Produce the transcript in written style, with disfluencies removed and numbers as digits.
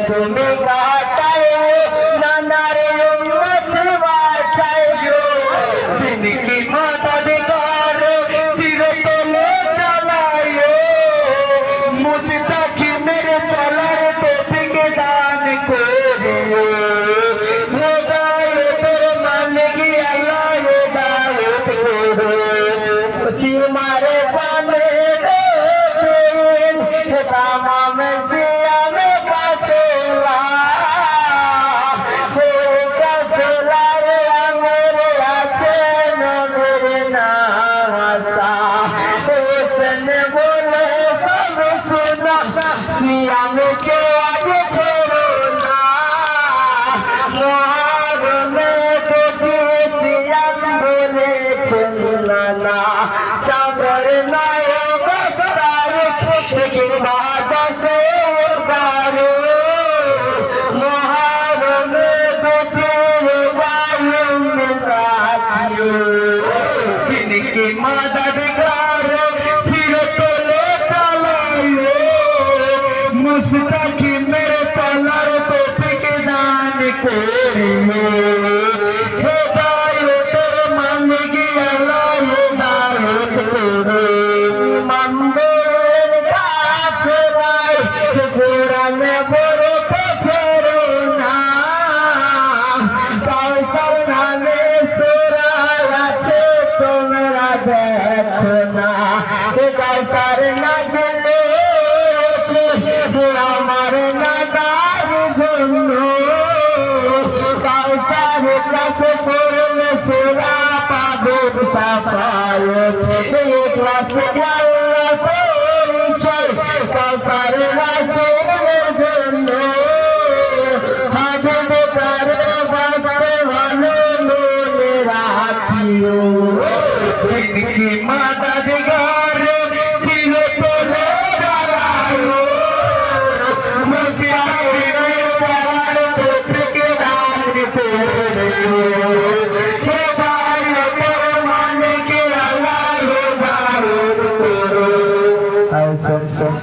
তুমি কাটাও নানারে উম্মত বাঁচাইও দিন কি মদদ করো চিরতলে চালাইও মুস্তাকিমের চলার তৌফিক দান করিও হেদায়েতের মালিক আল্লাহ হেদায়েত করো সীমারে জানে দেন তামাম মুস্তাকিমের চলার তৌফিক দান করিও হেদায়েতের মালিক আল্লাহ হেদায়েত করো মন্দির কাফেরাই কোরআনে পড়তে ছেড়ো না কাউসার নামে সূরা আছে তোমরা দেখো না কাউসার না আমার নাগার জন্য কাউসার ক্লাস পড়লে সুরা পাবো সাফায়ত ক্লাস